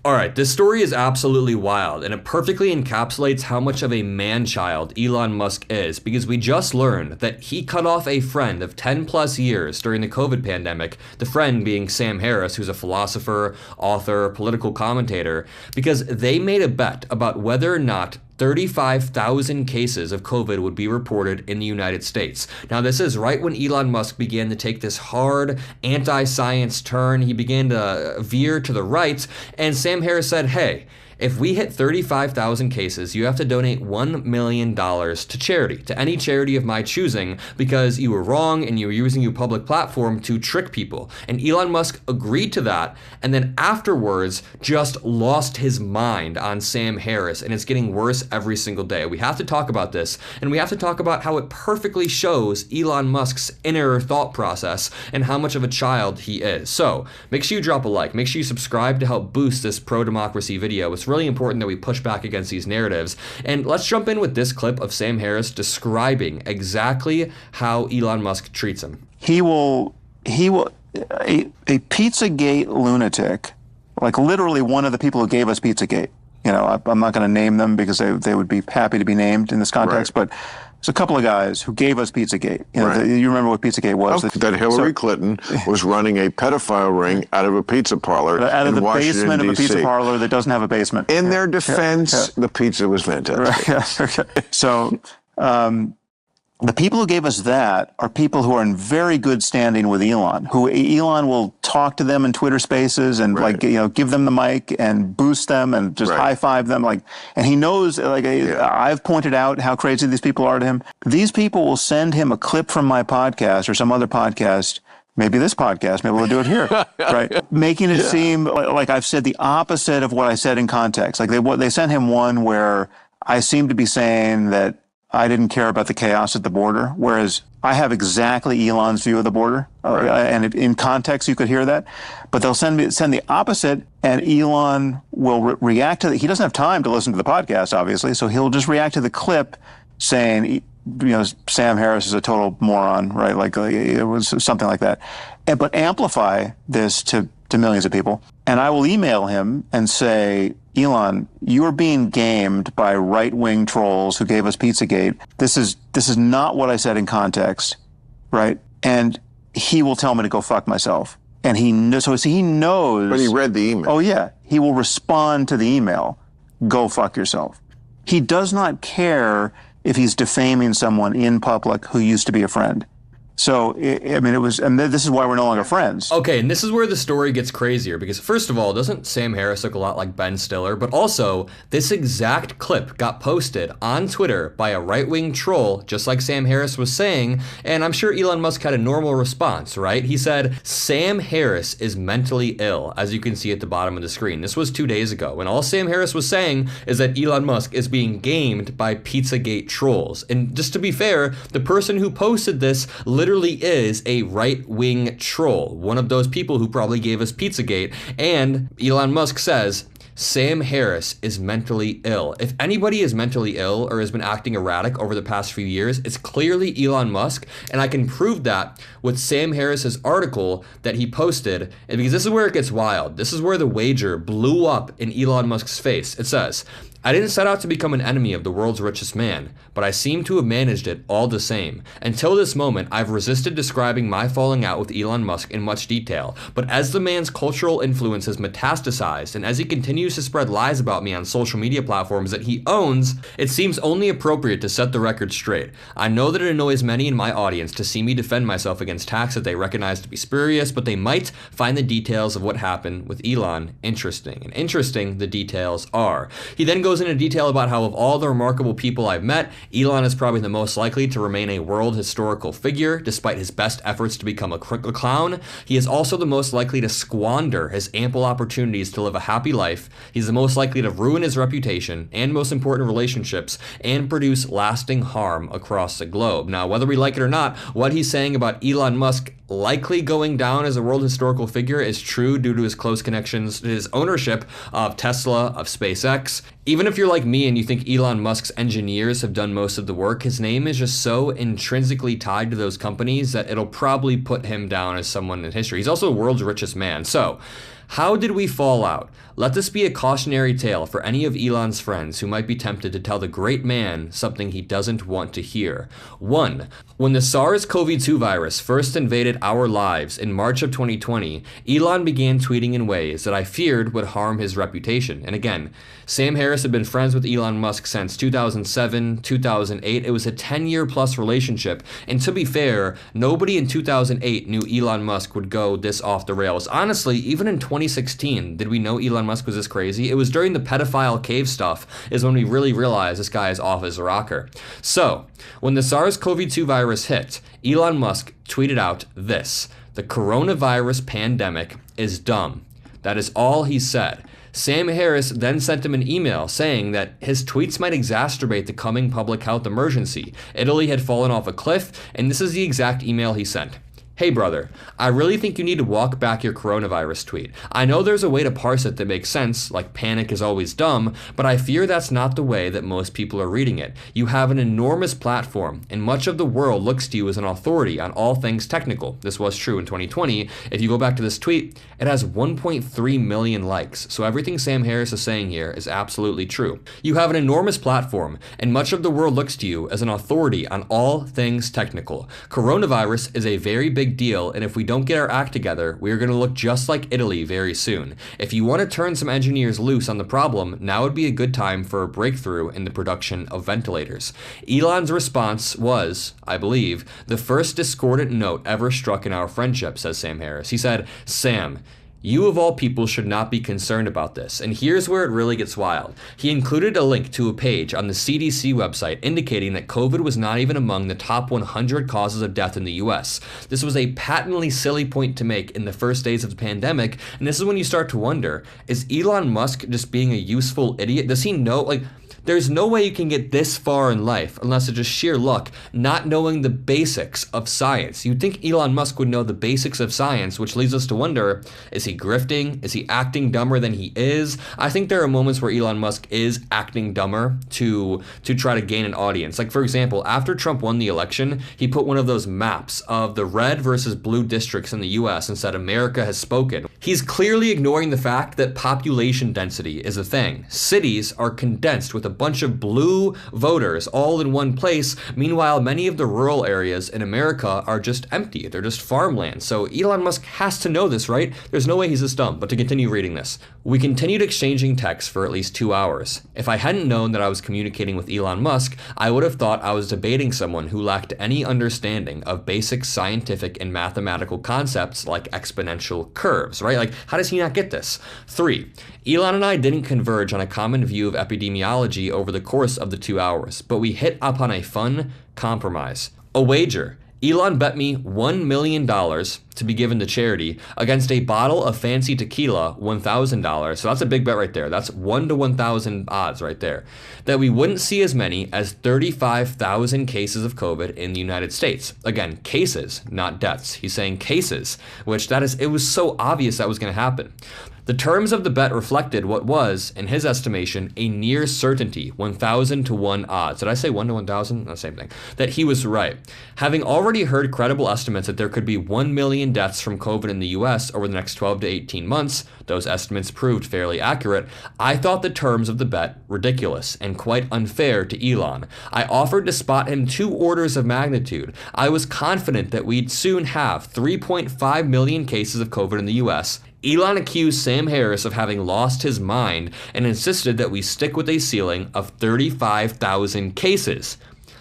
All right, this story is absolutely wild, and it perfectly encapsulates how much of a man-child Elon Musk is, because we just learned that he cut off a friend of 10 plus years during the COVID pandemic, the friend being Sam Harris, who's a philosopher, author, political commentator, because they made a bet about whether or not 35,000 cases of COVID would be reported in the United States. Now, this is right when Elon Musk began to take this hard anti-science turn. He began to veer to the right, and Sam Harris said, hey, if we hit 35,000 cases, you have to donate $1 million to charity, to any charity of my choosing, because you were wrong and you were using your public platform to trick people. And Elon Musk agreed to that, and then afterwards just lost his mind on Sam Harris, and it's getting worse every single day. We have to talk about this, and we have to talk about how it perfectly shows Elon Musk's inner thought process and how much of a child he is. So make sure you drop a like, make sure you subscribe to help boost this pro-democracy video. It's really important that we push back against these narratives. And let's jump in with this clip of Sam Harris describing exactly how Elon Musk treats him. He will, a Pizzagate lunatic, like literally one of the people who gave us Pizzagate. You know, I'm not going to name them because they would be happy to be named in this context, right. But there's a couple of guys who gave us Pizzagate. You know, right. You remember what Pizzagate was? That Hillary Clinton was running a pedophile ring out of a pizza parlor out of in the Washington, basement D.C. of a pizza parlor that doesn't have a basement. In their defense, the pizza was fantastic. Right. Okay. So the people who gave us that are people who are in very good standing with Elon, who Elon will talk to them in Twitter Spaces and right. like, you know, give them the mic and boost them and just right. high five them. Like, and he knows, like, I've pointed out how crazy these people are to him. These people will send him a clip from my podcast or some other podcast. Maybe this podcast, maybe we'll do it here, right? Making it seem like I've said the opposite of what I said in context. Like they sent him one where I seem to be saying that I didn't care about the chaos at the border, whereas I have exactly Elon's view of the border, and in context you could hear that. But they'll send the opposite, and Elon will react to it. He doesn't have time to listen to the podcast, obviously, so he'll just react to the clip saying, you know, Sam Harris is a total moron, right? Like it was something like that, but amplify this to millions of people. And I will email him and say, Elon, you are being gamed by right-wing trolls who gave us Pizzagate. This is not what I said in context, right? And he will tell me to go fuck myself. And he knows. But he read the email. Oh yeah, he will respond to the email. Go fuck yourself. He does not care if he's defaming someone in public who used to be a friend. So, I mean, and this is why we're no longer friends. Okay, and this is where the story gets crazier, because first of all, doesn't Sam Harris look a lot like Ben Stiller? But also, this exact clip got posted on Twitter by a right-wing troll, just like Sam Harris was saying, and I'm sure Elon Musk had a normal response, right? He said, Sam Harris is mentally ill, as you can see at the bottom of the screen. This was 2 days ago, and all Sam Harris was saying is that Elon Musk is being gamed by Pizzagate trolls. And just to be fair, the person who posted this literally is a right-wing troll, one of those people who probably gave us Pizzagate, and Elon Musk says, Sam Harris is mentally ill. If anybody is mentally ill or has been acting erratic over the past few years, it's clearly Elon Musk, and I can prove that with Sam Harris's article that he posted, and because this is where it gets wild. This is where the wager blew up in Elon Musk's face. It says, I didn't set out to become an enemy of the world's richest man, but I seem to have managed it all the same. Until this moment, I've resisted describing my falling out with Elon Musk in much detail, but as the man's cultural influence has metastasized, and as he continues to spread lies about me on social media platforms that he owns, it seems only appropriate to set the record straight. I know that it annoys many in my audience to see me defend myself against attacks that they recognize to be spurious, but they might find the details of what happened with Elon interesting. And interesting the details are. He then goes into detail about how of all the remarkable people I've met, Elon is probably the most likely to remain a world historical figure, despite his best efforts to become a clown. He is also the most likely to squander his ample opportunities to live a happy life. He's the most likely to ruin his reputation and most important relationships and produce lasting harm across the globe. Now, whether we like it or not, what he's saying about Elon Musk likely going down as a world historical figure is true due to his close connections to his ownership of Tesla, of SpaceX. Even if you're like me and you think Elon Musk's engineers have done most of the work, his name is just so intrinsically tied to those companies that it'll probably put him down as someone in history. He's also the world's richest man. So, How did we fall out? Let this be a cautionary tale for any of Elon's friends who might be tempted to tell the great man something he doesn't want to hear. 1. When the SARS-CoV-2 virus first invaded our lives in March of 2020, Elon began tweeting in ways that I feared would harm his reputation. And again, Sam Harris had been friends with Elon Musk since 2007, 2008. It was a 10-year plus relationship. And to be fair, nobody in 2008 knew Elon Musk would go this off the rails. Honestly, even in 2016, did we know Elon Musk was this crazy? It was during the pedophile cave stuff is when we really realized this guy is off his rocker. So, when the SARS-CoV-2 virus hit, Elon Musk tweeted out this: "The coronavirus pandemic is dumb." That is all he said. Sam Harris then sent him an email saying that his tweets might exacerbate the coming public health emergency. Italy had fallen off a cliff, and this is the exact email he sent. "Hey brother, I really think you need to walk back your coronavirus tweet. I know there's a way to parse it that makes sense, like panic is always dumb, but I fear that's not the way that most people are reading it. You have an enormous platform, and much of the world looks to you as an authority on all things technical." This was true in 2020. If you go back to this tweet, it has 1.3 million likes, so everything Sam Harris is saying here is absolutely true. "You have an enormous platform, and much of the world looks to you as an authority on all things technical. Coronavirus is a very big deal, and if we don't get our act together, we are going to look just like Italy very soon. If you want to turn some engineers loose on the problem, now would be a good time for a breakthrough in the production of ventilators." Elon's response was, I believe, the first discordant note ever struck in our friendship, says Sam Harris. He said, "Sam, you of all people should not be concerned about this." And here's where it really gets wild. He included a link to a page on the CDC website indicating that COVID was not even among the top 100 causes of death in the US. This was a patently silly point to make in the first days of the pandemic, and this is when you start to wonder, is Elon Musk just being a useful idiot? Does he know, there's no way you can get this far in life unless it's just sheer luck, not knowing the basics of science. You'd think Elon Musk would know the basics of science, which leads us to wonder, is he grifting? Is he acting dumber than he is? I think there are moments where Elon Musk is acting dumber to try to gain an audience. Like, for example, after Trump won the election, he put one of those maps of the red versus blue districts in the US and said, "America has spoken." He's clearly ignoring the fact that population density is a thing. Cities are condensed with a bunch of blue voters all in one place. Meanwhile, many of the rural areas in America are just empty. They're just farmland. So Elon Musk has to know this, right? There's no way he's this dumb. But to continue reading this, "We continued exchanging texts for at least 2 hours. If I hadn't known that I was communicating with Elon Musk, I would have thought I was debating someone who lacked any understanding of basic scientific and mathematical concepts like exponential curves," right? Like, how does he not get this? 3, Elon and I didn't converge on a common view of epidemiology over the course of the 2 hours, but we hit upon a fun compromise. A wager. Elon bet me $1 million to be given to charity against a bottle of fancy tequila, $1,000. So that's a big bet right there. That's 1 to 1,000 odds right there. That we wouldn't see as many as 35,000 cases of COVID in the United States. Again, cases, not deaths. He's saying cases, which it was so obvious that was going to happen. The terms of the bet reflected what was, in his estimation, a near certainty, 1,000 to 1 odds. Did I say 1 to 1,000? The same thing. That he was right. Having already heard credible estimates that there could be 1 million deaths from COVID in the US over the next 12 to 18 months, those estimates proved fairly accurate, I thought the terms of the bet ridiculous and quite unfair to Elon. I offered to spot him 2 orders of magnitude. I was confident that we'd soon have 3.5 million cases of COVID in the US. Elon accused Sam Harris of having lost his mind and insisted that we stick with a ceiling of 35,000 cases.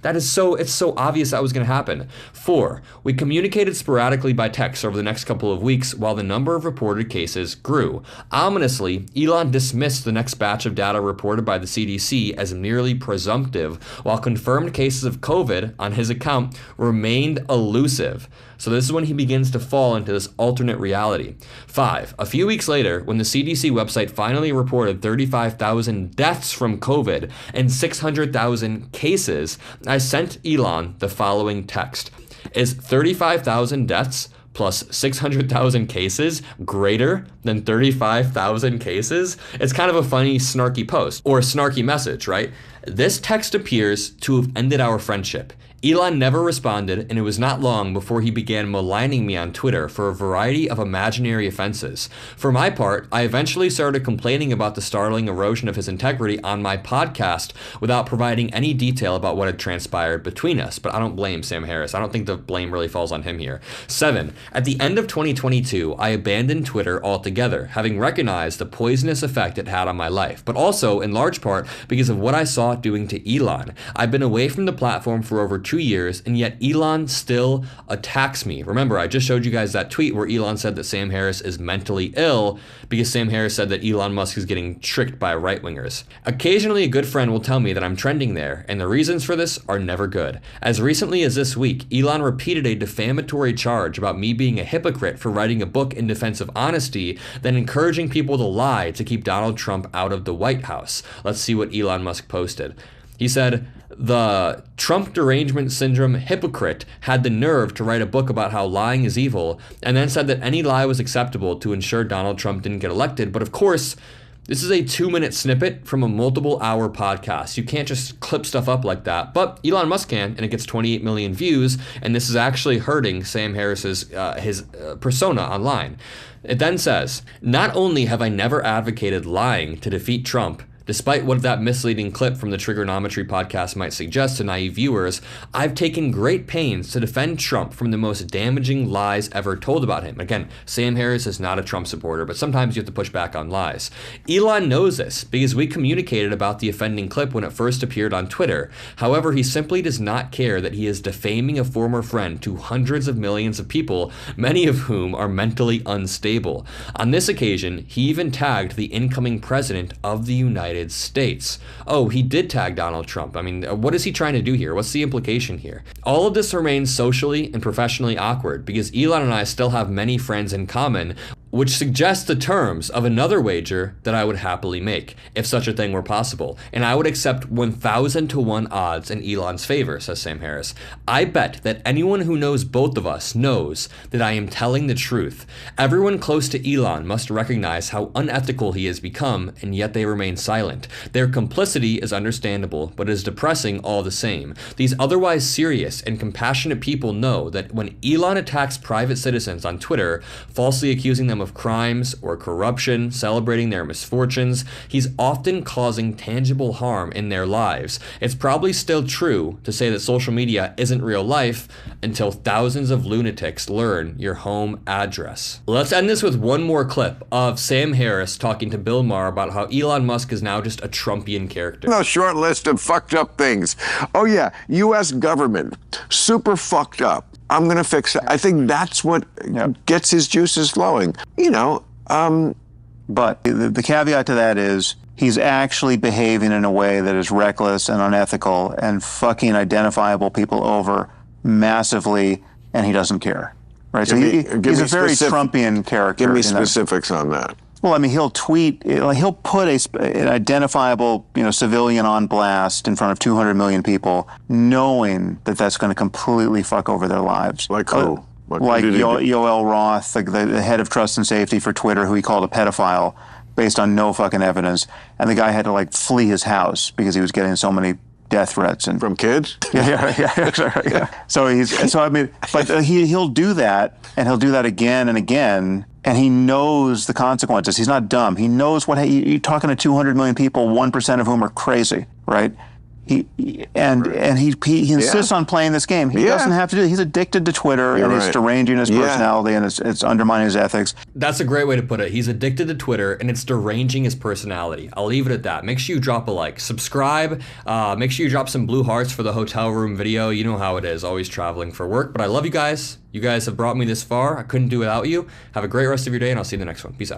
It's so obvious that was going to happen. 4, we communicated sporadically by text over the next couple of weeks while the number of reported cases grew. Ominously, Elon dismissed the next batch of data reported by the CDC as merely presumptive, while confirmed cases of COVID on his account remained elusive. So this is when he begins to fall into this alternate reality. 5, a few weeks later, when the CDC website finally reported 35,000 deaths from COVID and 600,000 cases, I sent Elon the following text. Is 35,000 deaths plus 600,000 cases greater than 35,000 cases? It's kind of a funny, snarky post or snarky message, right? This text appears to have ended our friendship. Elon never responded, and it was not long before he began maligning me on Twitter for a variety of imaginary offenses. For my part, I eventually started complaining about the startling erosion of his integrity on my podcast without providing any detail about what had transpired between us, but I don't blame Sam Harris. I don't think the blame really falls on him here. 7. At the end of 2022, I abandoned Twitter altogether, having recognized the poisonous effect it had on my life, but also in large part because of what I saw it doing to Elon. I've been away from the platform for over 2 years, and yet Elon still attacks me. Remember, I just showed you guys that tweet where Elon said that Sam Harris is mentally ill because Sam Harris said that Elon Musk is getting tricked by right-wingers. Occasionally, a good friend will tell me that I'm trending there, and the reasons for this are never good. As recently as this week, Elon repeated a defamatory charge about me being a hypocrite for writing a book in defense of honesty, then encouraging people to lie to keep Donald Trump out of the White House. Let's see what Elon Musk posted. He said, the Trump derangement syndrome hypocrite had the nerve to write a book about how lying is evil, and then said that any lie was acceptable to ensure Donald Trump didn't get elected. But of course, this is a 2-minute snippet from a multiple-hour podcast. You can't just clip stuff up like that. But Elon Musk can, and it gets 28 million views, and this is actually hurting Sam Harris's his persona online. It then says, not only have I never advocated lying to defeat Trump, despite what that misleading clip from the Trigonometry podcast might suggest to naive viewers, I've taken great pains to defend Trump from the most damaging lies ever told about him. Again, Sam Harris is not a Trump supporter, but sometimes you have to push back on lies. Elon knows this because we communicated about the offending clip when it first appeared on Twitter. However, he simply does not care that he is defaming a former friend to hundreds of millions of people, many of whom are mentally unstable. On this occasion, he even tagged the incoming president of the United States. Oh, he did tag Donald Trump. I mean, what is he trying to do here? What's the implication here? All of this remains socially and professionally awkward because Elon and I still have many friends in common, which suggests the terms of another wager that I would happily make, if such a thing were possible. And I would accept 1,000 to 1 odds in Elon's favor, says Sam Harris. I bet that anyone who knows both of us knows that I am telling the truth. Everyone close to Elon must recognize how unethical he has become, and yet they remain silent. Their complicity is understandable, but is depressing all the same. These otherwise serious and compassionate people know that when Elon attacks private citizens on Twitter, falsely accusing them of crimes or corruption, celebrating their misfortunes, he's often causing tangible harm in their lives. It's probably still true to say that social media isn't real life until thousands of lunatics learn your home address. Let's end this with one more clip of Sam Harris talking to Bill Maher about how Elon Musk is now just a Trumpian character. A short list of fucked up things. Oh yeah, U.S. government, super fucked up. I'm going to fix it. I think that's what gets his juices flowing. But the caveat to that is he's actually behaving in a way that is reckless and unethical and fucking identifiable people over massively, and he doesn't care. Right? So he's a very Trumpian character. Give me specifics on that. Well, I mean, he'll tweet, he'll put an identifiable, civilian on blast in front of 200 million people, knowing that that's going to completely fuck over their lives. Like who? Like Yoel Roth, the head of trust and safety for Twitter, who he called a pedophile based on no fucking evidence. And the guy had to flee his house because he was getting so many death threats and from kids. Yeah. So he'll do that, and he'll do that again and again. And he knows the consequences. He's not dumb. He knows you're talking to 200 million people, 1% of whom are crazy, right? He insists on playing this game. He doesn't have to do it. He's addicted to Twitter, and it's deranging his personality, and it's undermining his ethics. That's a great way to put it. He's addicted to Twitter, and it's deranging his personality. I'll leave it at that. Make sure you drop a like. Subscribe. Make sure you drop some blue hearts for the hotel room video. You know how it is, always traveling for work. But I love you guys. You guys have brought me this far. I couldn't do it without you. Have a great rest of your day, and I'll see you in the next one. Peace out.